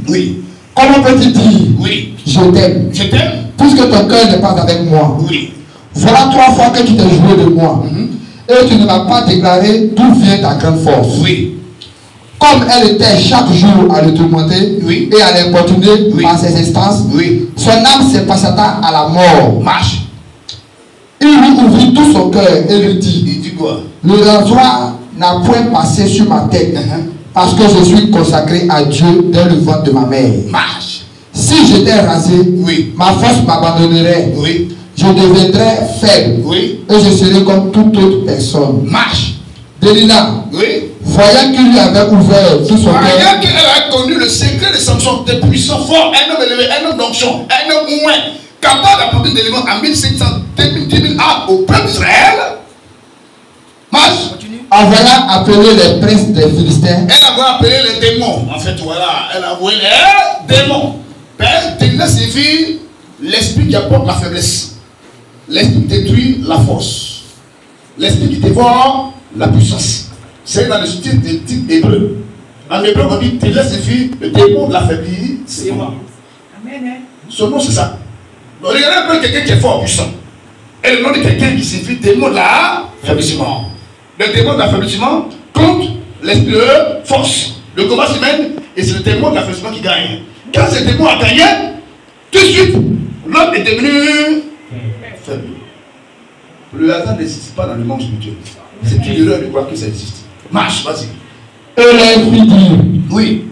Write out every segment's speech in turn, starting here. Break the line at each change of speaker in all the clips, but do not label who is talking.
Oui.
Comment peux-tu dire
Oui.
je t'aime?
Je t'aime.
Puisque ton cœur n'est pas avec moi.
Oui.
Voilà 3 fois que tu t'es joué de moi. Et tu ne m'as pas déclaré d'où vient ta grande force.
Oui.
Comme elle était chaque jour à le tourmenter et à l'importuner par ses instances, son âme se passata à la mort.
Marche.
Il lui ouvrit tout son cœur et lui dit,
Il dit quoi?
le rasoir n'a point passé sur ma tête, parce que je suis consacré à Dieu dès le ventre de ma mère.
Marche.
Si j'étais rasé, ma force m'abandonnerait. Je deviendrais faible et je serais comme toute autre personne.
Marche.
Délina, voyant qu'il lui avait ouvert tout son cœur,
voyant qu'elle a connu le secret de Samson, des puissants forts, un homme élevé, un homme d'onction, un homme moins, capable d'apporter des éléments à 1500, 10 000 âmes au peuple d'Israël. Marche.
en voyant appeler les princes des Philistins,
Elle a appelé les démons. En fait, voilà, elle a envoyé les démons. Père, Délina signifie l'esprit qui apporte la faiblesse. L'esprit qui détruit la force. L'esprit qui dévore la puissance. C'est dans le style des types hébreux. En hébreu, on dit Délina signifie le démon de l'affaibli. C'est moi. Amen. Son nom, c'est ça. Donc, regardez un peu quelqu'un qui est fort, puissant. Et le nom de quelqu'un qui signifie démon de l'affaiblissement. Le démon de l'affaiblissement contre l'esprit de force. Le combat se mène et c'est le démon de l'affaiblissement qui gagne. Quand ce démon a gagné, tout de suite, l'homme est devenu faible. Le hasard n'existe pas dans le monde spirituel. C'est une erreur de croire que ça existe. Marche, vas-y.
Et leur fit dire,
oui,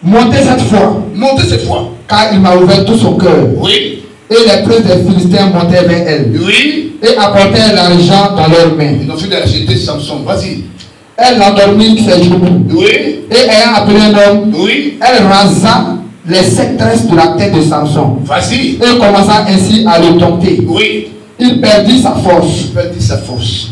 montez cette fois.
Montez cette fois.
Car il m'a ouvert tout son cœur.
Oui.
Et les princes des Philistins montaient vers elle.
Oui.
Et apportèrent l'argent dans leurs mains.
Ils ont fait de l'acheter Samson. Vas-y.
Elle l'endormit ses genoux.
Oui.
Et ayant appelé un homme,
oui,
elle rasa les 7 tresses de la tête de Samson.
Vas-y.
Et commença ainsi à le dompter.
Oui.
Il perdit sa force.
Il perdit sa force.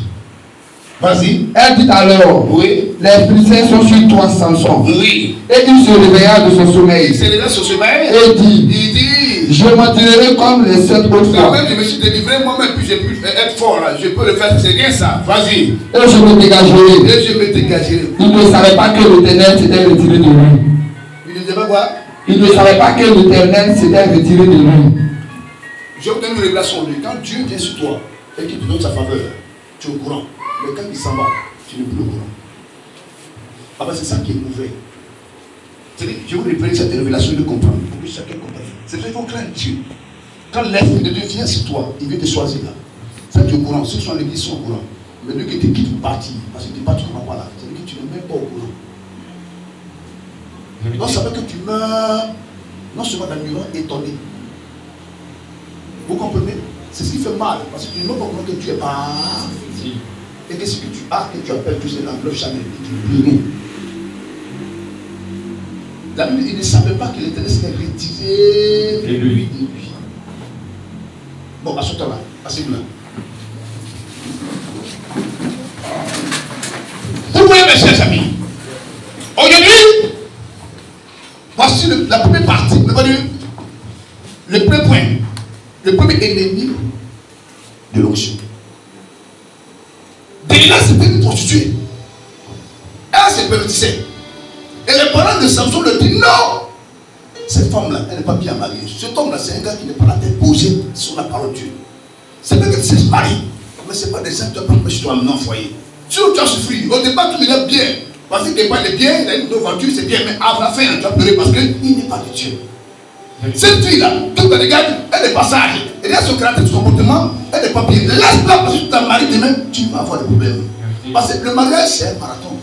Vas-y.
Elle dit alors,
oui,
les Philistins sont sur toi, Samson.
Oui.
Et il se réveilla de son sommeil.
Il se réveilla de son sommeil.
Et dit,
il dit,
je m'en tirerai comme les 7 autres fois.
Même je me suis délivré moi-même, puis j'ai pu être fort là. Je peux le faire, c'est rien ça. Vas-y.
Et je me dégagerai.
Et je me dégagerai.
Il ne savait pas que l'Éternel s'était retiré de lui.
Il ne savait pas quoi?
Il ne savait pas que l'Éternel s'était retiré de lui.
Je vais vous donner une révélation de lui. Quand Dieu vient sur toi et qu'il te donne sa faveur, tu es au courant. Mais quand il s'en va, tu n'es plus au courant. Ah ben c'est ça qui est mauvais. C'est-à-dire, je vous révèle cette révélation de comprendre. Pour que chacun comprenne. C'est vrai qu'il faut craindre Dieu. Quand l'Esprit de Dieu vient sur toi, il vient te choisir là. Ça tu es au courant. Ceux qui sont à l'église sont au courant. Mais lui qui te quitte pour partir, parce que tu ne pars, tu ne vas pas là. C'est-à-dire que tu n'es même pas au courant. Non, ça veut que tu meurs, non seulement d'ignorant, étonné. Vous comprenez? C'est ce qui fait mal. Parce que tu n'es même pas au courant que tu es pas. Et que ce que tu as, que tu appelles, tu sais, l'enveloppe Chanel, et tu ne peux rien. La Bible, il ne savait pas que l'Éternel s'était retiré de lui. Bon, assure-toi là, assure-toi là. Vous voyez, mes chers amis, aujourd'hui, voici la première partie, le premier point, le premier ennemi de l'onction. Délina, c'était une prostituée. Elle se pervertissait. Et les parents de Samson leur disent non. Cette femme-là, elle n'est pas bien mariée. Cet homme-là, c'est un gars qui n'est pas la tête posée sur la parole de Dieu. C'est vrai que tu sais se marier. Mais ce n'est pas des gens qui ont pas chez toi maintenant au foyer. Si tu as souffert, au départ, tu me bien. Parce que départ, il est bien, il a une voiture, c'est bien. Mais à la fin, tu vas pleurer parce qu'il n'est pas de Dieu. Cette fille-là, quand tu regardes, elle est pas sage. Elle a son caractère, son comportement, elle n'est pas bien. Laisse-la parce que tu t'as marié demain, tu vas avoir des problèmes. Parce que le mariage, c'est un marathon.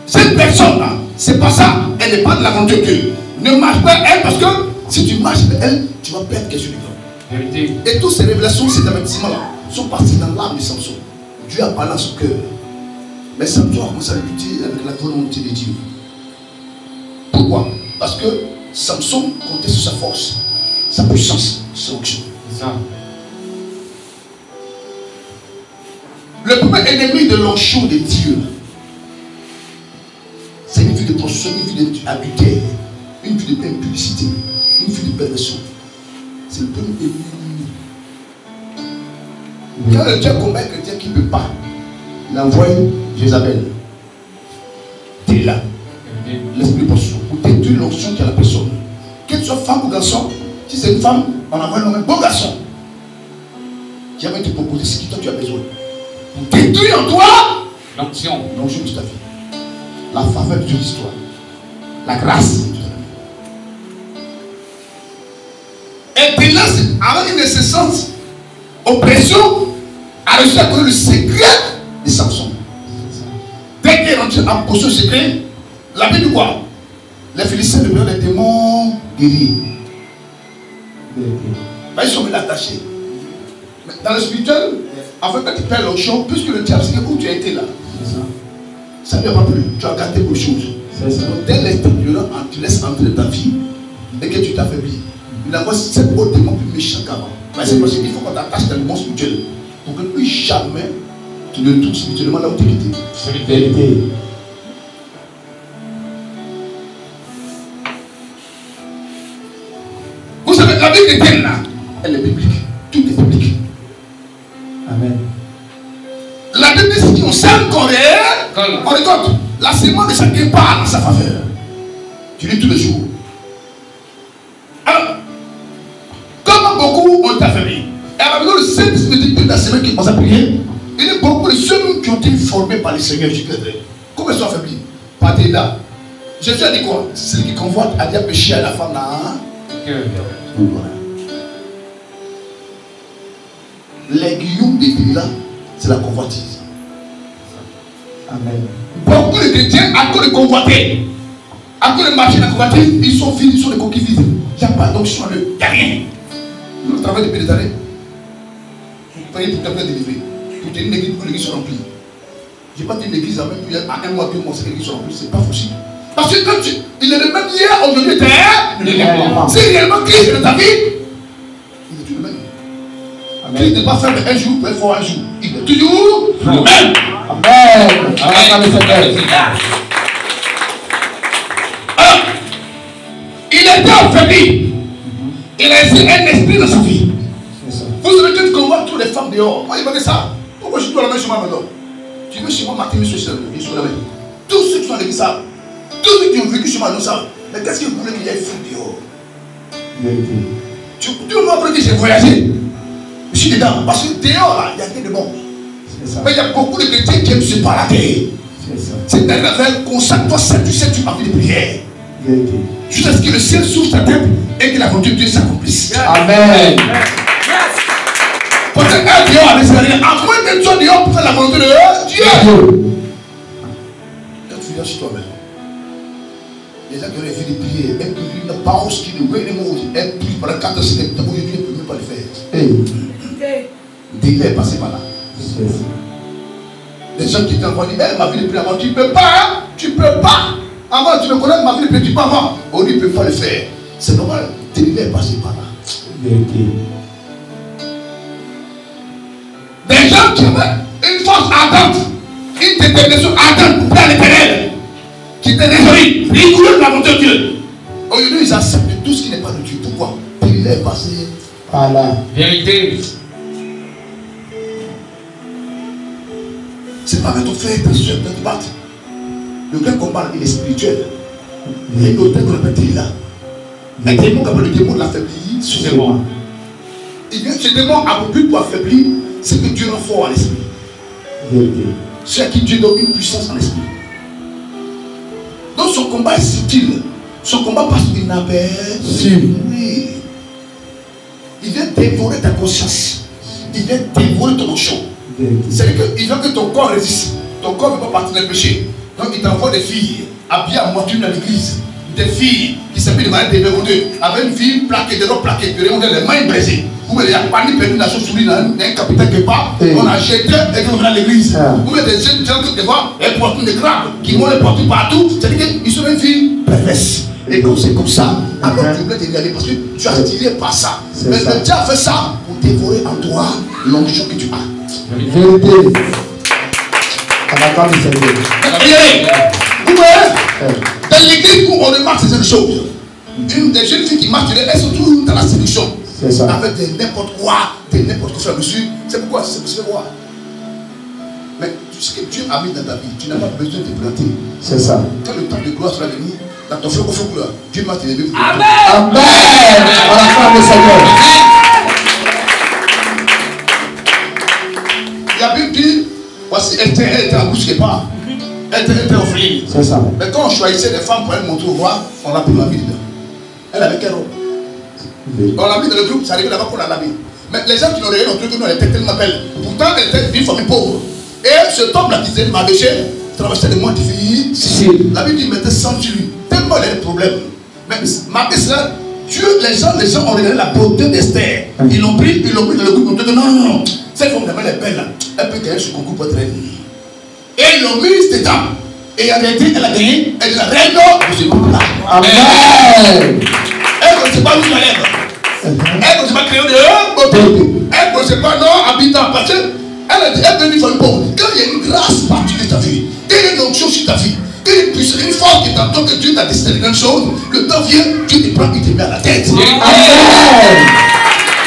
Cette personne-là, c'est pas ça. Elle n'est pas de la volonté de Dieu. Ne marche pas elle parce que si tu marches avec elle, tu vas perdre quelque chose de grand. Et toutes ces révélations, ces avertissements-là, sont partis dans l'âme de Samson. Dieu a parlé à son cœur. Mais Samson a commencé à lutter avec la volonté de Dieu. Pourquoi? Parce que Samson comptait sur sa force, sa puissance, son onction. Le premier ennemi de l'onction de Dieu, c'est une vie de prostitution, une vie d'adultère, une vie d'impudicité, une vie de perversion. C'est le premier ennemi. Quand le Dieu combat un chrétien qui ne peut pas, il envoie Jézabel. est là. L'esprit de possession. Pour détruire l'onction qui a la personne. Que tu sois femme ou garçon, si c'est une femme, on envoie un bon garçon qui va te proposer ce que toi tu as besoin. Pour détruire en toi l'onction de ta vie. La faveur de ton histoire. La grâce. Et puis là, avec une incessante oppression, a réussi à connaître le secret de Samson. Dès qu'il est rentré en possession secret, la Bible dit quoi? Les Philistins deviennent des démons guéris. Ils sont bien attachés. Mais dans le spirituel, en fait, quand tu perds l'onction, puisque le diable sait où tu as été là, ça ne vient pas plus. Tu as gâté beaucoup de choses. Donc, dès l'instant que tu laisses entrer dans ta vie et que tu t'affaiblis, il envoie 7 autres démons plus méchants qu'avant. Mais c'est parce qu'il faut qu'on t'attache dans le monde spirituel pour que plus jamais tu ne touches spirituellement là où tu étais. Vous savez, la Bible est là. Elle est biblique. Tout est biblique.
Amen.
La Bible dit qu'on sème qu'on réel, on récolte. La semence de chacun part en sa faveur. Tu lis tous les jours. Alors, comme beaucoup ont été affaiblis, et à la maison, le Saint-Esprit dit que la semaine qui passe à prier, il y a beaucoup de ceux qui ont été formés par les Seigneurs Jésus. Comment ils sont affaiblis? Par des là. Jésus a dit quoi? Celui qui convoite a déjà péché à la femme là. Les guillaumes des pays là, c'est la convoitise.
Amen.
Beaucoup de chrétiens, à cause de convoiter, à cause de marcher dans la convoitise, ils sont vides, ils sont des coquilles vides. Il n'y a pas d'onction à eux, il n'y a rien. Nous travaillons depuis des années. Vous payez pour t'appeler délivré. Pour tenir une église, pour que l'église soit remplie. Je n'ai pas dit une église à un mois, 2 mois, c'est que l'église soit remplie, c'est pas possible. Parce que quand il est le même hier, aujourd'hui, si réellement Christ est dans ta vie, il est toujours le même. Christ ne peut pas faire de un jour pour faire un jour. Il est toujours le même.
Amen.
Alors, il était affaibli. Il a essayé un esprit dans sa vie. Vous savez que tu convoites toutes les femmes dehors. Moi, il m'a dit ça. Pourquoi je suis dans la main chez moi maintenant? Tu veux chez moi matin, monsieur, je suis la main. Tous ceux qui sont allés ça. Tous ceux qui ont vécu chez moi nous savent. Mais qu'est-ce que vous voulez qu'il y ait fou dehors? Tu veux m'apprendre que j'ai voyagé? Je suis dedans. Parce que dehors, là, il n'y a rien de bon. Mais il y a beaucoup de chrétiens qui aiment se balader. C'est une affaire, consacre-toi, tu sais, tu parles de prière. Jusqu'à ce que le ciel s'ouvre ta tête et que la volonté de Dieu s'accomplisse.
Amen.
Peut-être un dehors avec rien. À moins que tu sois dehors pour faire la volonté de Dieu. Quand tu viens chez toi-même, les gens qui auraient vu des prières, elles prient une parole qui ne veut les mots, elles prient pendant 4 semaines. Aujourd'hui, elles ne peuvent même pas le faire. Délai est passé par là. Les gens qui étaient envoyés, ma vie de prière avant, tu ne peux pas, hein? Tu ne peux pas. Avant, tu me connais, ma vie de prière, tu ne peux pas avant. On ne peut pas le faire. C'est normal. Délai est passé par là. Des gens qui avaient une force ardente, une détermination ardente pour faire l'éternel, qui étaient résolus, rigoureux de la volonté de Dieu. Aujourd'hui, ils acceptent tout ce qui n'est pas de Dieu. Pourquoi? Il est passé par là.
Vérité.
C'est pas avec ton frère, ta soeur, ta batte. Le grand combat, il est spirituel. Il y a une autre qu'on appelle là. Un démon qui appelle le démon de l'affaiblir.
C'est moi.
Ce démon a pour but pour affaiblir, c'est que Dieu rend fort en esprit. C'est à qui Dieu donne une puissance en esprit. Donc son combat est subtil. Son combat parce qu'il n'a pas. Il vient dévorer ta conscience. Il vient dévorer ton onction. C'est-à-dire qu'il veut que ton corps résiste. Ton corps ne veut pas partir dans le péché. Donc il t'envoie des filles habillées à moitié dans l'église. Des filles qui s'appellent des malades des bérodeux. Avec une fille plaquée, de l'eau plaquée, puis on a les mains brisées. Ou il y a pas ni perdu la chauve-souris dans un capitaine quelque part. On a jeté et qu'on vient à l'église. Ou il y a des jeunes gens qui voient, elles portent des crabes, qui vont les porter partout. C'est-à-dire qu'ils sont des filles perverses. Et quand c'est comme ça, alors tu voulais te regarder parce que tu as tiré par ça. Mais le diable fait ça pour dévorer en toi l'onction que tu as.
Vérité. À la part du Seigneur.
Vous voyez, dans l'église où on remarque ces choses, une des jeunes filles qui marchent, elles sont toujours dans la séduction. Avec n'importe quoi, n'importe quoi dessus. C'est pourquoi? C'est pour ce voir. Mais tout ce que Dieu a mis dans ta vie, tu n'as pas besoin de planter.
C'est ça.
Quand le temps de gloire sera venu, dans ton feu, Dieu va t'élever.
Amen. Amen. On acclame le Seigneur.
La Bible dit, voici, elle était en bouche quelque part. Elle était offrande.
C'est ça.
Mais quand on choisissait des femmes pour elle montrer au roi, on l'a pris dans la vie dedans. Elle avait quelle robe? On l'a mis dans le groupe, ça arrivait là-bas qu'on l'a mis. Mais les gens qui n'ont rien non plus, elle était tellement belle. Pourtant, elle était d'une famille pauvre. Et ce homme-là qui disait, Mardochée, traversait des mois difficiles. La Bible dit, il mettait 100 sur lui. Tellement il y a des problèmes. Mais malgré cela, Dieu, les gens ont regardé la beauté d'Esther. Ils l'ont pris dans le groupe. Ils ont dit, non. Cette femme elle est belle là. Elle peut gagner ce concours pour être reine. Et ils l'ont mise dedans. Et en réalité, elle a gagné. Elle est la reine de ce monde-là.
Amen.
Elle ne sait pas où elle est. Elle ne sait pas créer de beauté. Elle ne sait pas non habitant. Parce qu'elle est venue faire le bon. Quand il y a une grâce particulière dans ta vie, quand il y a une onction sur ta vie, quand il y a une puissance, une force qui t'entend que Dieu t'a décidé de grandes choses, le temps vient, Dieu te prend, il te met à la tête.
Amen.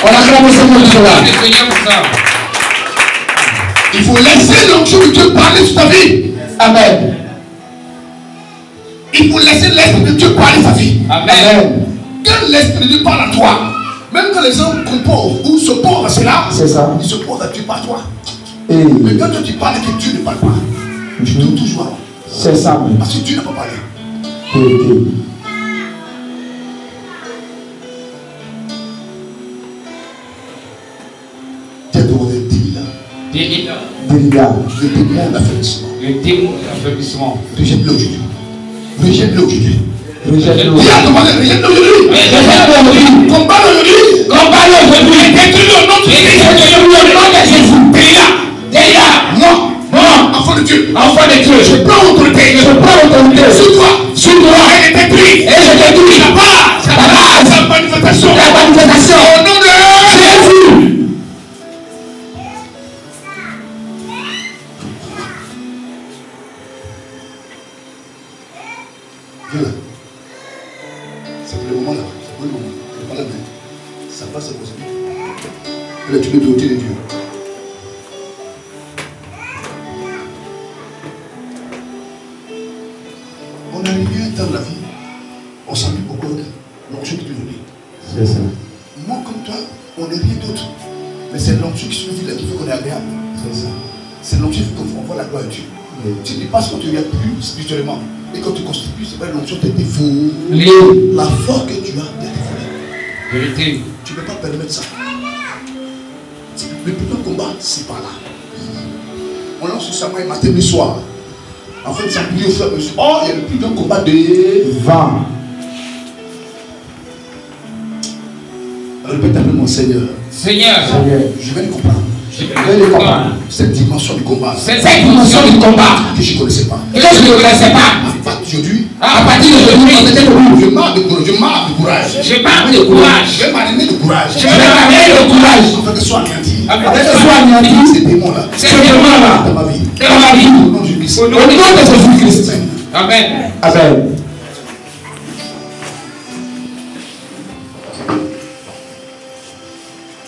On acclame le Seigneur pour cela.
Il faut laisser l'onction de Dieu parler sur ta vie.
Amen.
Il faut laisser l'esprit de Dieu parler ta vie.
Amen.
Quand l'esprit de Dieu parle à toi, même quand les gens composent ou se posent à cela, ils se posent à Dieu par toi. Mais quand tu parles et que Dieu ne parle pas, tu dois toujours alors.
C'est ça.
Parce que Dieu n'a pas parlé. Tu as demandé 10 000 ans. Le démon d'affaiblissement.
Le démon d'affaiblissement.
Rejette-le aujourd'hui. Rejette-le aujourd'hui.
Rejette-le.
Il a demandé, rejette-le aujourd'hui. Combat-le aujourd'hui. Combat-le aujourd'hui. Détruis-le au nom de Jésus. Délia. Moi, enfant de Dieu. Je prends autorité. Sur toi. Elle est détruite. Sa manifestation. Au nom de Jésus. Viens là. C'est pour le moment là. C'est pour le moment. C'est pas la main. Ça passe à cause de lui. Elle a tué l'autorité de Dieu. On arrive à un temps de la vie. On s'ennuie beaucoup de l'onction qui te donne.
C'est ça.
Moi comme toi, on n'est rien d'autre. Mais c'est l'onction qui suffit là qui fait qu'on est agréable.
C'est ça.
C'est l'onction qui fait qu'on voit la gloire de Dieu. Tu dépasses quand tu ne viens plus spirituellement. Et quand tu constitues, c'est pas l'onction de tes défauts. La foi que tu as de tes défauts.
Vérité.
Tu ne peux pas permettre ça. Le plus grand combat, c'est par là. On lance sur Samuel matin et soir. En fait, ça prie au frère. Oh, il y a le plus grand combat de
vent.
Répète avec mon Seigneur.
Seigneur.
Je vais le comprendre.
Je vais le comprendre.
Cette dimension du combat.
Cette dimension du combat.
Que je ne connaissais pas.
Que je ne connaissais pas.
À partir d'aujourd'hui, je marque de courage.
Je marque de courage.
Je vais m'armer de courage.
Je vais m'armer de courage.
Afin que ce soit anéanti.
Afin que ce soit anéanti.
Ces démons-là.
Ces démons-là.
Dans ma vie.
Dans ma vie.
Au nom de Jésus-Christ.
Au nom de Jésus-Christ. Amen.
Amen.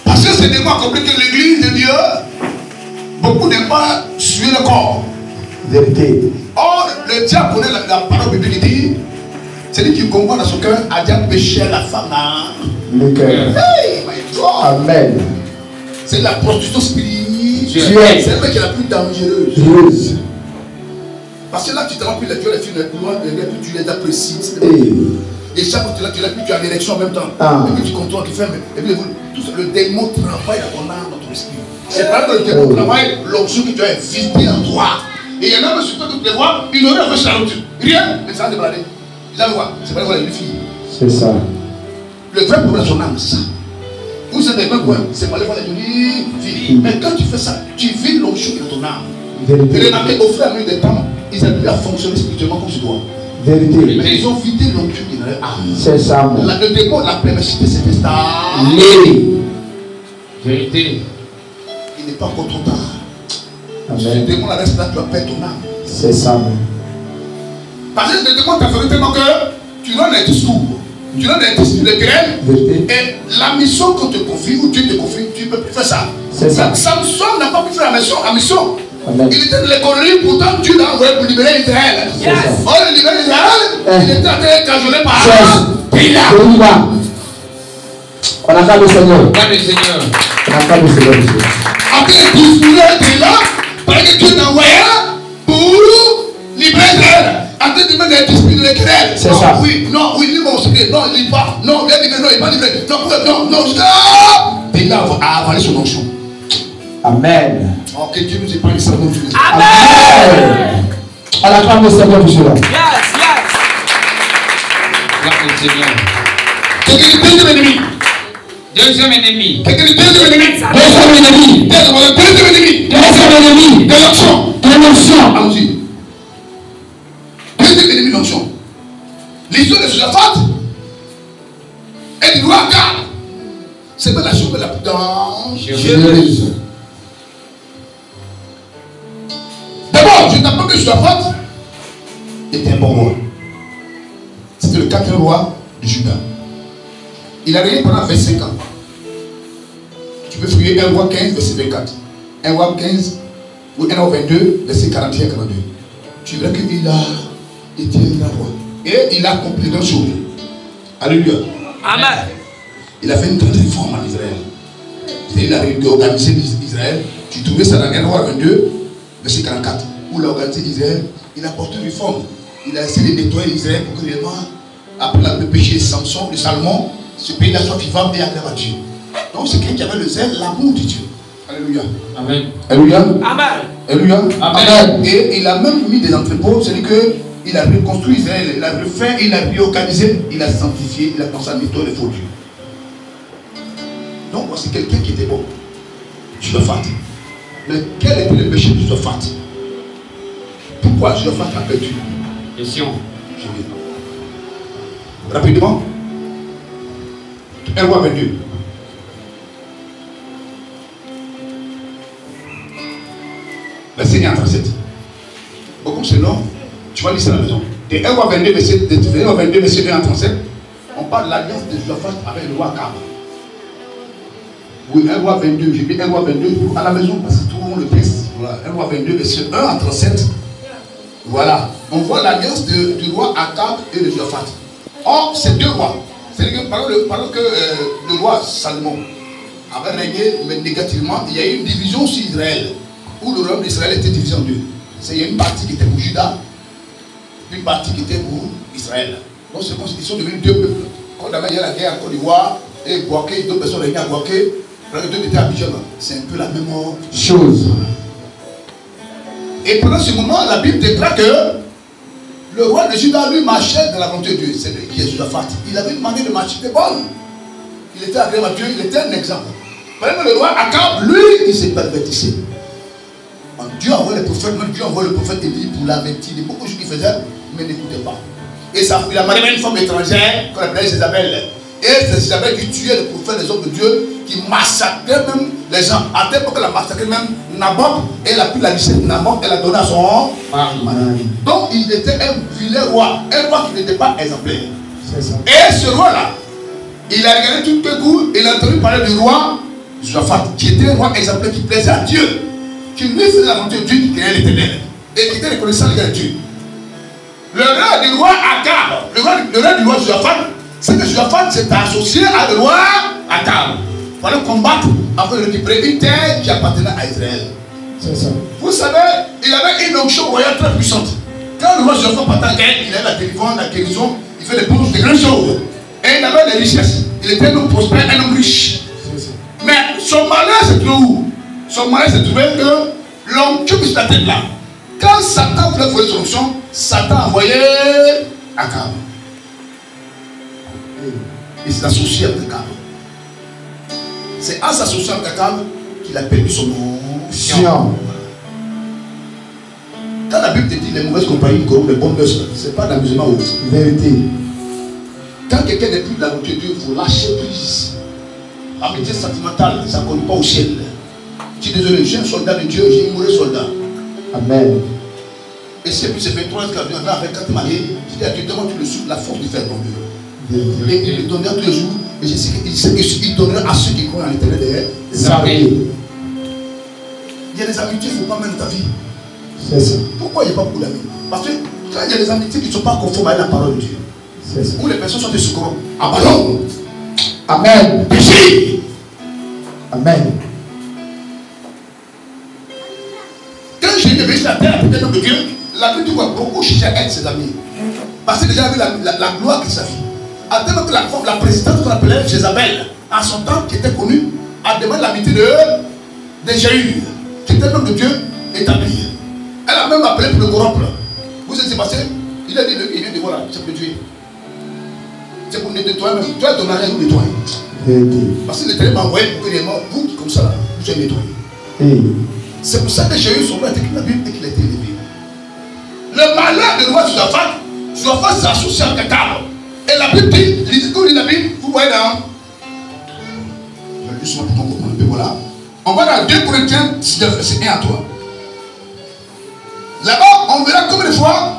Parce que ces démons ont compris que l'église de Dieu, beaucoup n'aiment pas suivre le corps.
Vérité.
Or, le diable connaît la parole biblique qui dit, c'est lui qui combat dans son cœur, a déjà péché la femme dans
le cœur.
Hey, my God.
Amen.
C'est la prostitution spirituelle. C'est elle qui est la plus dangereuse. Parce que là, tu te rends plus les filles, les couloirs, tu les apprécies. Et chaque fois que tu es là, tu es en érection en même temps. Et puis tu contrôles, tu fais. Et puis le démon travaille dans ton âme, dans ton esprit. C'est pas que le démon travaille l'onction que tu as invité en toi. Et il y en a même sur toi que tu les vois, ils n'auraient pas fait la route. Rien, mais ça va débrader. Ils allaient voir, c'est pas voir les filles.
C'est ça.
Le vrai problème de son âme, c'est ça. Vous êtes des mêmes points, c'est pas les voir les jolies filles. Mais quand tu fais ça, tu vis l'onction de ton âme. Et remarquez, au fur et à mesure des temps, ils arrivent à fonctionner spirituellement comme tu dois.
Vérité.
Mais ils ont vidé l'onction de leur âme.
C'est ça.
Le démon l'a perversité, c'était ça.
Vérité.
Il n'est pas encore trop tard. Si
Amen.
le démon la reste là, tu vas perdre ton âme.
C'est ça.
Parce que le démon t'a fait tellement que tu donnes un discours. Tu donnes un discours de graines. Et la mission qu'on te confie, ou Dieu te confie, tu ne peux plus faire ça.
C'est ça.
Samson n'a pas pu faire la mission.
Amen.
Il était dans les conneries, pourtant Dieu l'a envoyé pour libérer Israël. Or, il libère Israël, il était en train de cajoler par Bila.
On acclame le Seigneur.
Gloire au Seigneur.
On acclame le Seigneur, monsieur.
Après, il disputait Bila, parce que Dieu l'a envoyé pour libérer Israël. Après, il met des disputes, des querelles.
C'est ça.
Oui, non, oui, lis mon secret. Non, il lit pas. Non, il est livré, non, il n'est pas livré. Non, non, Bila a avalé son onction.
Amen.
Oh, que Dieu nous épargne ça.
Amen. On acclame le Seigneur pour cela.
Gloire au Seigneur.
C'est que le deuxième ennemi.
Deuxième ennemi.
C'est que le deuxième ennemi.
Deuxième ennemi.
Deuxième ennemi.
Deuxième ennemi.
De l'onction.
De l'onction.
Allons-y. Deuxième ennemi de l'onction. L'histoire de Josaphat et du roi Akab. C'est pas la chose la plus dangereuse. D'abord, je t'apprends que Josaphat était un bon roi. C'était le 4e roi de Juda. Il a régné pendant 25 ans. Tu peux fouiller 1 roi 15, verset 24. 1 roi 15 ou 1 roi 22, verset 41 42. Tu verras qu'il a été un roi. Et il a accompli deux choses. Alléluia.
Amen.
Il a fait une grande réforme en Israël. Il a réorganisé Israël. Tu trouvais ça dans 1 roi 22, verset 44. Où il a organisé Israël. Il a porté une réforme. Il a essayé de nettoyer Israël pour que les gens, après le péché de Samson, de Salomon, ce pays-là soit vivant et agréable à Dieu. Donc c'est quelqu'un qui avait le zèle, l'amour de Dieu. Alléluia.
Amen.
Alléluia.
Amen.
Alléluia.
Amen.
Et il a même mis des entrepôts, c'est-à-dire qu'il a reconstruit Israël, il a refait, il a réorganisé, il a sanctifié, il a commencé à nettoyer les faux dieux. Donc c'est quelqu'un qui était bon. Josaphat. Mais quel était le péché de Josaphat? Pourquoi Josaphat a perdu?
Question.
Je vais. Rapidement. 1 roi 22. Verset 1 à 37. Beaucoup c'est long. Tu vas lire ça à la maison. De 1 roi 22, verset 1 à 37. On parle de l'alliance de Josaphat avec le roi Akab. Oui, 1 roi 22. J'ai mis 1 roi 22 à la maison parce que tout le monde le texte. Voilà. 1 roi 22, verset 1 à 37. Voilà. On voit l'alliance du roi Akab et de Josaphat. Or, ces deux rois. C'est-à-dire que pendant que le roi Salomon avait régné, mais négativement, il y a eu une division sur Israël, où le royaume d'Israël était divisé en deux. Il y a une partie qui était pour Juda, une partie qui était pour Israël. Donc ils sont devenus deux peuples. Quand il y a la guerre en Côte d'Ivoire, et Boaké, deux personnes régnaient à Boaké, les deux étaient à Abidjan. C'est un peu la même chose. Et pendant ce moment, la Bible déclare que le roi de Juda, lui, marchait dans la volonté de Dieu. C'est lui qui est Josaphat. Il avait une manière de marcher de bonne. Il était agréable à Dieu, il était un exemple. Pendant le roi Akab, lui, il s'est pervertissé. Dieu envoie les prophètes, même Dieu envoie le prophète Élie pour l'avertir. Il y a beaucoup de choses qu'il faisait, mais n'écoutait pas. Et ça, il a marié une femme étrangère, qu'on appelait Jézabel. Et c'est Jézabel qui tuait les prophètes, les hommes de Dieu, qui massacrait même les gens. À tel point qu'elle a massacré même Naboth, et elle a pris la liste de Naboth, elle a donné à son mari. Donc il était un vilain roi, un roi qui n'était pas exemplaire. Et ce roi-là, il a regardé tout le coup, il a entendu parler du roi Josaphat, qui était un roi exemplaire qui plaisait à Dieu, qui lui faisait la volonté de Dieu, qui créait l'éternel, et qui était reconnaissant de Dieu. Le roi du roi Akab, le roi du roi Josaphat, c'est que Josaphat s'est associé à le roi Akab pour aller combattre afin de récupérer une terre qui appartenait à Israël. C'est ça. Vous savez, il avait une onction royale très puissante. Quand le roi Josaphat partait en guerre, il avait la délivrance, la guérison, il fait des grandes choses. Et il avait des richesses. Il était un homme prospère, un homme riche. Mais son malheur se trouve où? Son malheur se trouvait que l'onction qui se la tête là. Quand Satan voulait voler son onction, Satan a envoyé Akab. Il s'est associé avec Akab. C'est en s'associant avec Akab qu'il a perdu son onction. Quand la Bible te dit les mauvaises compagnies corrompent les bonnes mœurs, ce n'est pas d'amusement ou vérité. Quand quelqu'un n'est plus de la volonté de Dieu, il faut lâcher prise. Amitié sentimentale, ça ne conduit pas au ciel. Je suis désolé, je suis un soldat de Dieu, j'ai un mauvais soldat. Amen. Et c'est plus, c'est 23 ans qu'il a avec 4 mariés. Je dis à Dieu, demande tu le souffles, la force de faire ton Dieu. Et il le donnera tous les jours. Et je sais qu'il donnera à ceux qui croient en l'éternel des armées. Il y y a des amitiés qu'il ne faut pas mettre dans ta vie.
C'est ça.
Pourquoi il n'y a pas beaucoup d'amis? Parce que quand il y a des amitiés qui ne sont pas conformes à la parole de Dieu,
c'est ça.
Où les personnes sont des secours, abandon.
Amen.
Péché.
Amen.
Quand j'ai levé sur la terre, peut-être de Dieu, la Bible dit quoi? Beaucoup cherchaient à être ses amis. Parce que déjà avait la gloire de sa vie. À tel moment que la présidente qu'on appelait Jézabel, à son temps, qui était connue, a demandé l'amitié de Jéhu, qui était l'homme de Dieu établi. Elle a même appelé pour le corrompre. Vous êtes passé, il a dit, il vient de voir là, c'est pour le tuer. C'est pour nous nettoyer même. Tu as ton mari à nous nettoyer. Parce que l'Éternel m'a envoyé pour que les morts, vous comme ça, là, vous soyez nettoyés. C'est pour ça que Jéhu, son nom, a été écrit dans la Bible et qu'il a été élevé. Le malheur de roi Josaphat s'associe en Qatar. Et la Bible dit, quand on lit la Bible, vous voyez là. Justement pour qu'on comprenne un peu, voilà. On va dans 2 Corinthiens 19, verset 1 à 3. Là-bas, on verra combien de fois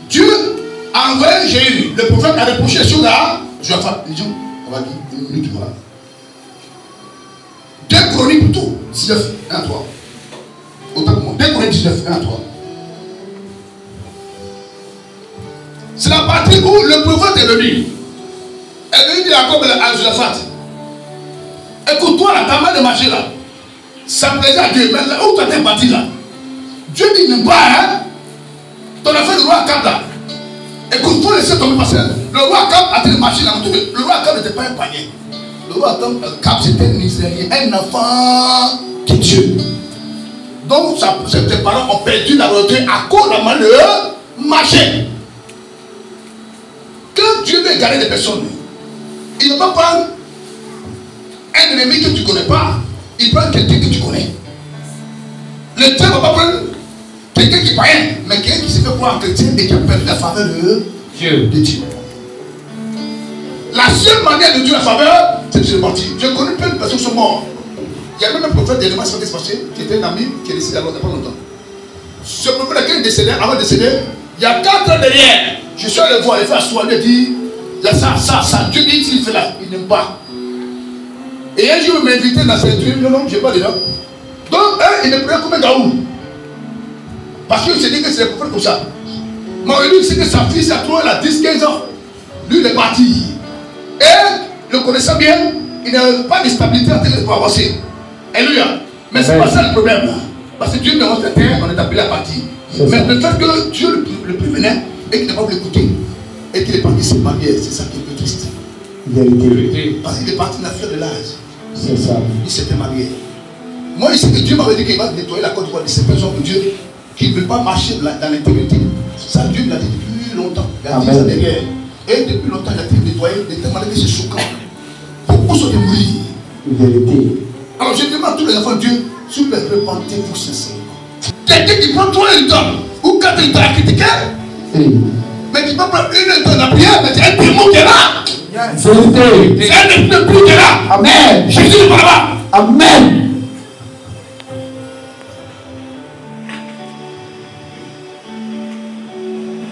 Dieu a envoyé Jéhu. Le prophète a reproché les choses à Josaphat. Les gens, on va dire une minute, voilà. 2 Chroniques plutôt, 19, 1 à 3. Autant que moi. 2 Chroniques 19, 1 à 3. C'est la partie où le prophète est venu. Et lui dit encore à Josaphat, écoute-toi là, ta main de marcher là. Ça plaisait à Dieu. Mais là où tu es parti là, Dieu dit n'aime pas, hein. Ton affaire de roi Akab là. Écoute, il faut laisser tomber parce que le roi Akab a été marché là. Le roi Akab n'était pas un panier. Le roi Akab c'était un Israélien, un enfant de Dieu. Donc ses parents ont perdu la royauté à cause de la main de marcher. Quand Dieu veut garder des personnes, il ne va pas prendre un ennemi que tu ne connais pas, il prend quelqu'un que tu connais. Le Dieu ne va pas prendre quelqu'un qui est païen, mais quelqu'un qui s'est fait croire en chrétien et qui a perdu la faveur de Dieu. La seule manière de Dieu la faveur, c'est de se partir. Je connais plein de personnes qui sont mortes. Il y a même un prophète d'éléments qui s'est passé, qui était un ami, qui est décédé il n'y a pas longtemps. Ce prophète qui est décédé, avant de décéder, il y a 4 ans derrière. Je suis allé le voir, il fait asseoir, il dit, il y a ça, Dieu dit, s'il fait là, il n'aime pas. Et un jour, il m'a invité dans cette truc, non, je n'ai pas dedans. Donc, il ne prenait combien d'Aou. Parce qu'il s'est dit que c'est le prophète comme ça. Mais lui, c'est que sa fille, ça trouve, elle a 10-15 ans. Lui, il est parti. Et, le connaissant bien, il n'a pas de stabilité en train de pouvoir avancer. Alléluia. Mais ce n'est pas ça le problème. Parce que Dieu nous a terre, on est appelé à partir. Mais le fait que Dieu le prévenait et qu'il n'a pas voulu écouter et qu'il est parti se marier, c'est ça qui est un peu triste. Vérité. Parce qu'il est parti de la fleur de l'âge.
C'est ça.
Il s'était marié. Moi, je sais que Dieu m'avait dit qu'il va nettoyer la Côte d'Ivoire de ces personnes de Dieu qui ne veulent pas marcher dans l'intégrité. Ça, Dieu me l'a dit depuis longtemps. Il y a 10 ans derrière. Et depuis longtemps, il a été nettoyé. Il était malade, c'est choquant. Beaucoup sont mourir.
Vérité.
Alors, je demande à tous les enfants de Dieu, si vous les repentez, vous sincèrement. Quelqu'un qui prend 3 heures de temps, ou 4 heures de temps à critiquer, mais qui peut prendre 1 heure de temps à la prière, mais c'est un démon qui est là.
Vérité.
C'est un démon qui est là.
Amen.
Jésus n'est pas là-bas.
Amen.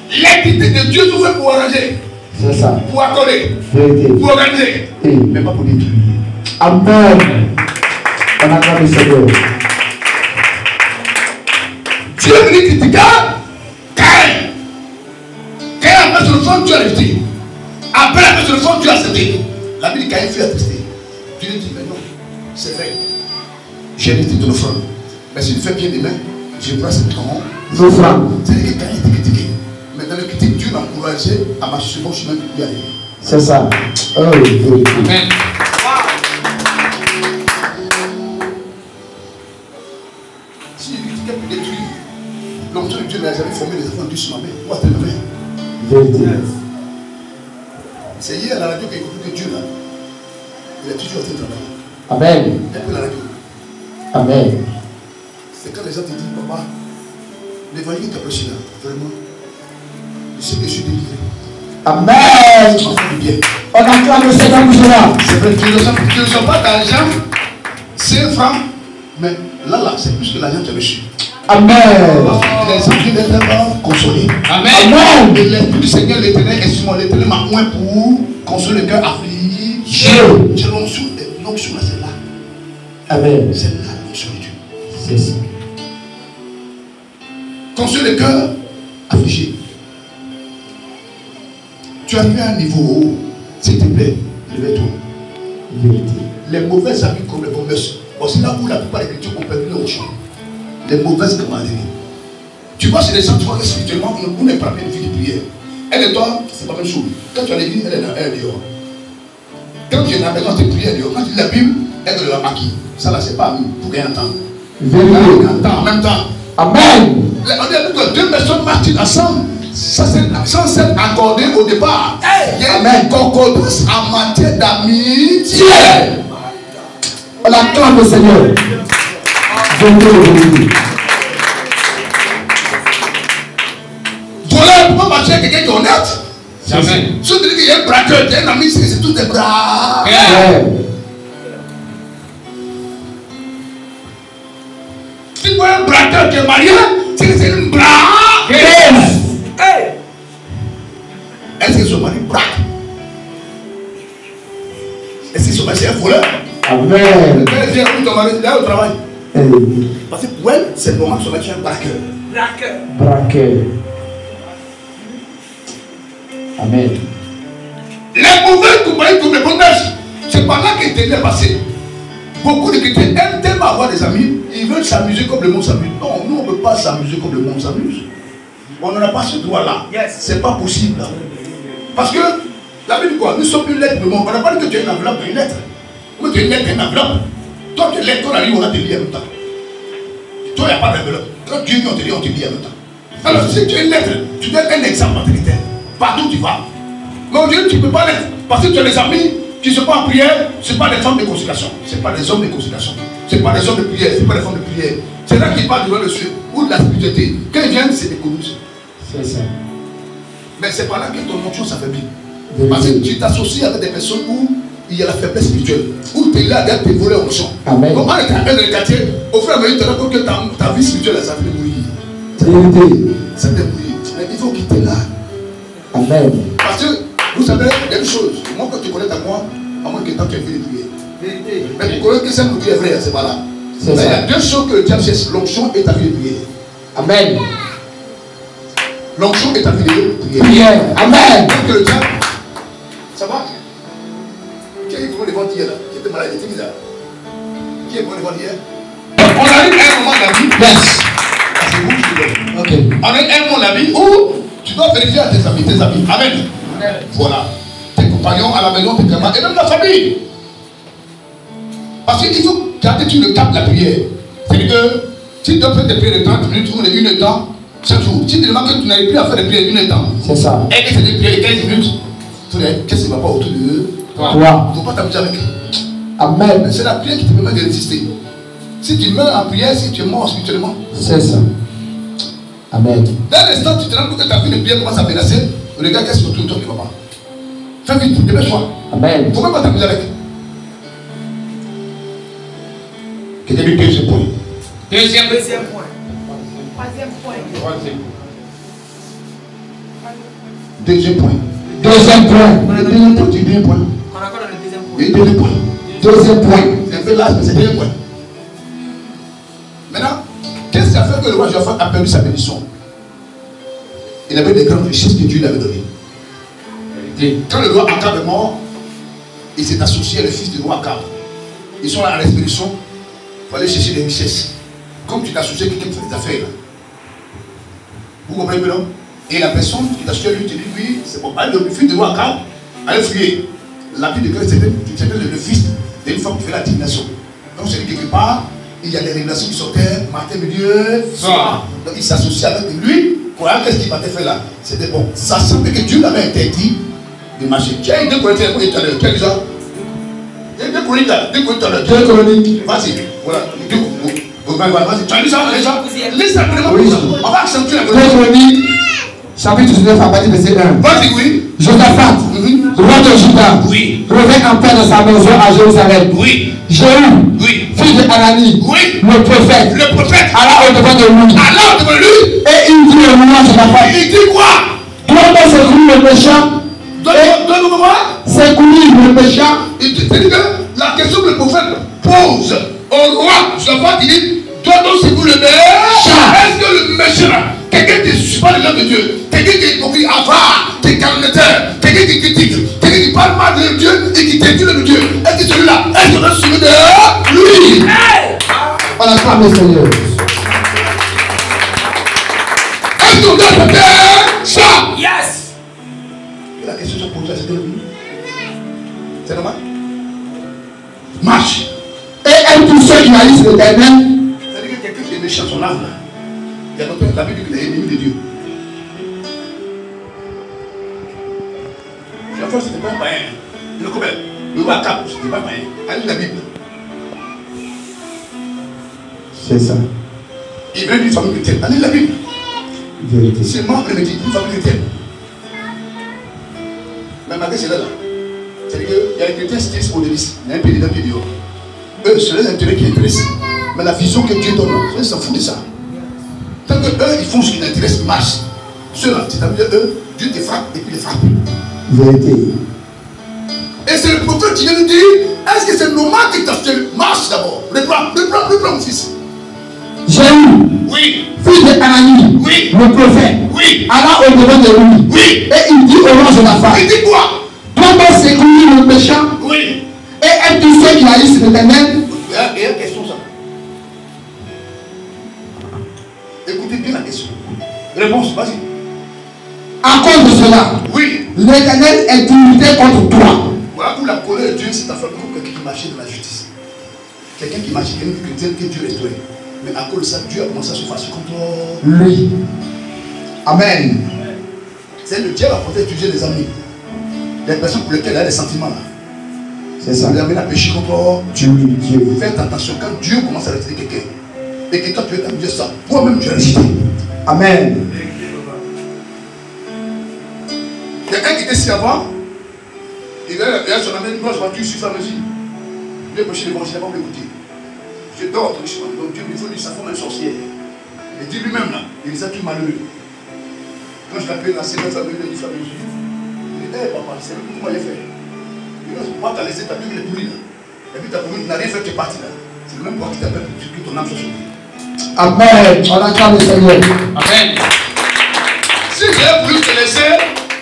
L'équité de Dieu nous fait pour arranger.
C'est ça.
Pour accorder.
Vérité.
Pour organiser. Mais pas pour détruire.
Amen. On acclame le Seigneur.
Dieu est venu critiquer Caïn. Caïn a fait sur le fond, Dieu a rejeté. Après, a fait sur le fond, Dieu a accepté. La Bible dit Caïn fut attristé. Dieu lui dit, mais non, c'est vrai. J'ai rejeté ton offrande. Mais si tu fais bien des mains, je prends cette commande.
L'offrande.
C'est-à-dire que Caïn était critiqué. Mais dans le critique, Dieu l'a encouragé à marcher sur le bon chemin pour y aller.
C'est ça. Oh, oui.
Amen.
Si il critiquait pour détruire, l'onction de Dieu n'a jamais formé les enfants de Dieu sur ma main. Où a-t-elle ma main?
Vérité.
C'est hier à la radio qu'il a écouté que Dieu là. Il a toujours été travaillé.
Amen.
Et puis la radio.
Amen.
C'est quand les gens te disent, papa, l'évangile que tu as prêché là, vraiment, je sais que je suis délivré.
Amen.
Je m'en fais du bien.
On acclame le Seigneur pour cela.
C'est vrai que tu ne reçois pas d'argent, 5 francs, mais là, c'est plus que l'argent que tu as reçu.
Amen.
Les gens qui étaient vraiment consolés.
Amen.
Amen.
Et l'esprit du Seigneur, l'éternel, est sur moi. L'éternel m'a oint pour consoler le cœur affligé.
Dieu.
C'est l'onction là, c'est là.
Amen.
C'est là l'onction de Dieu.
C'est ça.
Construire le cœur affligé. Tu arrives à un niveau haut, s'il te plaît, lève-toi. Les mauvaises amies comme les mauvaises. C'est là où la plupart des chrétiens ont perdu leur champ. Les mauvaises camaraderies. Tu vois, c'est des gens, tu vois que spirituellement, on n'est pas bien de vie de prière. Elle et toi, c'est pas la même chose. Quand tu as l'église, elle est dehors. Quand tu es dans la maison de prière dehors, quand tu lis la Bible, elle te la maquille. Ça là, c'est pas pour rien entendre. En même temps.
Amen.
On dit que deux personnes marchent ensemble. Ça, sans s'être accordé au départ. Il y a une concordance en matière d'amitié.
On acclame le Seigneur.
Voilà, pour marcher avec quelqu'un qui est honnête.
Amen.
Si tu dis qu'il y a un braqueur, tu es un ami, c'est tous des bras. Si tu vois un braqueur qui est marié, c'est une bras. Est-ce que son mari braque? Est-ce que son mari c'est un voleur?
Amen.
Quand elle vient où ton mari, il est au travail. Parce que pour elle, c'est le moment que son mari est un braqueur.
Braqueur. Amen.
Les mauvais compagnies comme les bondages, c'est par là que l'Éternel est passé. Beaucoup de chrétiens aiment tellement avoir des amis, ils veulent s'amuser comme le monde s'amuse. Non, nous on ne peut pas s'amuser comme le monde s'amuse. On n'en a pas ce droit-là. C'est pas possible. Là. Parce que la Bible dit quoi? Nous sommes une lettre de monde. On n'a pas dit que tu es une enveloppe et une lettre. Moi tu es une lettre et une enveloppe. Toi tu es lettre, quand on arrive, on a te lit en même temps. Toi il n'y a pas d'enveloppe. Quand Dieu vient, on te lit en même temps. Alors si tu es une lettre, tu donnes un exemple à l'Éternel. Partout tu vas. Mais aujourd'hui tu ne peux pas l'être. Parce que tu as des amis qui ne sont pas en prière, ce ne sont pas des femmes de consécration. Ce ne sont pas des hommes de consécration. Ce ne sont pas des hommes de prière, ce ne sont pas des femmes de prière. C'est là qu'ils parlent devant le ciel ou de la spiritualité. Quand ils viennent, c'est des communistes.
C'est ça.
Mais c'est par là que ton onction s'affaiblit. Parce que tu t'associes avec des personnes où il y a la faiblesse spirituelle. Où tu es là, tes volets onction.
Amen.
Comme on est dans le quartier, au fur et à mesure, tu te rends compte que ta vie spirituelle, ça te mourir. Ça te mourir. Mais il faut quitter là.
Amen.
Parce que, vous savez, il y a une chose. Moi, quand tu connais à moi, à moins que tant tu as fait des prières. Mais tu connais que ça nous dit est vrai, c'est pas là. Il y a deux choses que le diable cherche, l'onction et ta vie de prière.
Amen.
L'onction et ta vie de prière.
Prière. Amen.
Donc le diable, ça va? Qui est venu devant hier là? Qui était malade, il était bizarre. Qui est venu devant hier? On arrive à un moment de la vie.
Yes.
C'est vous qui le
Ok.
On arrive à un moment de la vie où tu dois vérifier à tes amis. Amen. Voilà. Tes compagnons à la maison, tes camarades et même la famille. Parce qu'il faut garder tu le cap de la prière. C'est-à-dire que si tu dois faire des prières de 30 minutes ou de 1 heure de temps, chaque jour, si tu demandes que tu n'arrives plus à faire des prières de 1 heure de temps,
c'est ça.
Et que c'est des prières de 15 minutes, tu dis, qu'est-ce qui ne va pas autour de toi? Il ne faut pas t'amuser avec.
Amen.
C'est la prière qui te permet de résister. Si tu meurs en prière, si tu es mort spirituellement,
c'est ça. Amen.
Dans l'instant, tu te rends compte que ta vie de prière commence à menacer. Regarde qu'est-ce que tu ne vas pas. Fais vite, dépêche-toi.
Amen.
Il ne faut même pas t'amuser avec. Quel est le deuxième point?
Deuxième point.
Troisième point.
Deuxième point.
Deuxième point.
Deuxième point. Deuxième point.
On est encore dans le deuxième point.
Et deuxième point.
Deuxième point.
C'est un peu large, mais c'est deuxième point. Maintenant, qu'est-ce qui a fait que le roi Joaphat a perdu sa bénédiction? Il avait des grandes richesses que Dieu lui avait données. Quand le roi Akab est mort, il s'est associé à le fils du roi Akab. Ils sont là à l'expédition pour aller chercher des richesses. Comme tu t'associes à quelqu'un qui fait des affaires. Vous comprenez non? Et la personne qui t'associe à lui te dit oui, c'est bon. Allez, le fils du roi Akab, allez fouiller. La vie de Christ, c'était le fils d'une femme qui fait la divination. Donc c'est dit quelque part, il y a des révélations qui sortaient matin, midi, soir. Donc il s'associe avec lui. Voilà, qu'est-ce qu'il va te faire là? C'était bon. Sachant que Dieu l'avait interdit de marcher. Tu as une deux chroniques tout à l'heure. Tu as déjà? Il y a deux chroniques là. Deux chroniques tout à l'heure. Deux chroniques. Vas-y. Voilà. Vas-y. Tu as lu ça déjà? Laisse ça vraiment. On va accentuer la chronique.
Deux chroniques. Chapitre 19 à partir de verset 1.
Vas-y, oui.
Josaphat, roi de Juda,
oui,
revint en paix dans sa maison à Jérusalem.
Oui.
Jéhu,
oui,
fils de Anani,
oui,
le prophète, alla au-devant de lui.
Alla au-devant de lui.
Et il dit au moment de Josaphat.
Il dit quoi?
Doit-on secourir le méchant?
Donne-moi quoi?
Secourir le méchant.
C'est-à-dire que la question que le prophète pose au roi Josaphat, il dit Toi donc c'est vous le meilleur. Est-ce que le méchant, quelqu'un qui ne suit pas le nom de Dieu, quelqu'un qui est hypocrite, avare, qui est calomniateur, quelqu'un qui critique, quelqu'un qui parle mal de Dieu et qui détruit le Dieu, est-ce que celui-là, est-ce qu'on a suivi de lui?
On acclame le Seigneur.
Est-ce qu'on doit faire ça?
Yes.
Et la question que je pose, c'est normal? Marche.
Et aime tous ceux qui haïssent l'Éternel.
C'est-à-dire que quelqu'un qui est méchant, son âme, il y a longtemps, la Bible dit qu'il est ennemi de Dieu. La fois, c'était pas un païen. Le combien? Le roi Cap, c'était pas un païen. Allez la Bible.
C'est ça.
Il vient d'une famille chrétienne. Allez la Bible.
Vérité.
C'est moi qui me dit, une famille chrétienne. Mais malgré cela là, c'est-à-dire qu'il y a les chrétiens qui au délice. Il y a un pays dedans qui est dehors. Eux, c'est les intérêts qui intéressent. Mais la vision que Dieu donne, ils s'en foutent de ça. Tant que eux, ils font ce qui les intéresse, marche. Ceux-là, c'est-à-dire eux, Dieu te frappe et puis les frappe.
Vérité.
Et c'est le prophète qui vient nous dire, est-ce que c'est normal que tu marches d'abord? Reprends mon fils.
Jéhu,
Oui,
fils d'Anani,
oui,
le prophète,
oui,
alla au devant de lui.
oui.
Et il dit au roi Jonathan,
Il dit quoi?
toi dois secourir le méchant
Oui.
et aime tous ceux qui haïssent l'Éternel.
Il y a une question ça. Écoutez bien la question. Réponse, vas-y.
À cause de cela,
Oui.
l'Éternel est irrité contre toi.
Voilà pour la colère de Dieu, c'est ta femme pour quelqu'un qui marchait dans la justice. Quelqu'un qui marchait, quelqu'un qui chrétien que Dieu restaurait. Mais à cause de ça, Dieu a commencé à se fâcher contre
Lui. Amen.
C'est le diable a porté utiliser les amis. Les personnes pour lesquelles il y a des sentiments là.
C'est ça.
Il amène à pécher contre
Dieu.
Faites attention quand Dieu commence à rejeter quelqu'un. Et que toi tu veux t'amuser ça. Toi-même tu es rejeté.
Amen.
Il y a un qui était ici avant. Il a son ami, moi je vois tu suis sa mesure. Dieu péché l'évangile, il n'a pas m'écouter. Je dors automatiquement. Donc Dieu me dit, il faut lui sa forme une sorcière. Et dit lui-même là, il est tout malheureux. Quand je l'appelle la séquence famille, il dit famille. Il dit, hé papa, c'est lui comment il a fait. Il dit, moi t'as laissé ta Bible est pourrie là. Et puis ta commune n'a rien fait, tu es parti là. C'est le même point qui t'appelle pour que ton âme soit sauvée.
Amen. On acclame le Seigneur.
Amen.
Si j'ai voulu te laisser,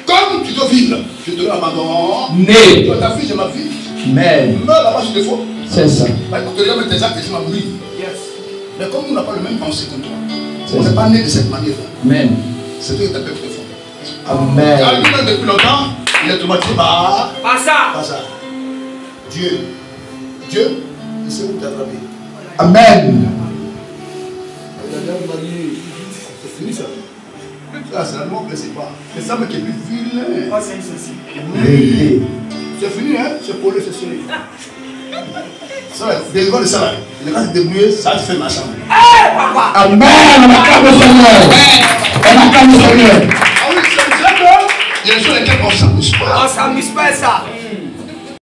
comme tu dois vivre, je te l'abandonne.
Né.
Toi ta fille, j'ai ma fille.
Amen.
Meurs là-bas sur le faux.
C'est ça.
Parce que tu regardes tes actes et tu m'as mourir.
Yes.
Mais comme nous n'avons pas le même pensée que toi, on n'est pas né de cette manière-là.
Amen.
C'est toi qui t'appelles pour te fondre.
Amen.
Car lui-même depuis longtemps, il est traumatisé par
Pas ça.
ça. Dieu, il sait où t'attraper.
Amen.
C'est fini ça. Ça, c'est la mort, mais c'est pas. C'est ça, mais qui est plus vilain.
Oh, c'est ceci.
Vérité.
C'est fini, hein? C'est pour le c'est serré. Ça, délivre de ça là. Le gars se débrouiller, ça te fait ma chambre.
Amen. On acclame le Seigneur. On acclame le Seigneur.
Ah oui, c'est là que il y a des choses lesquelles on ne s'amuse pas.
On s'amuse pas ça.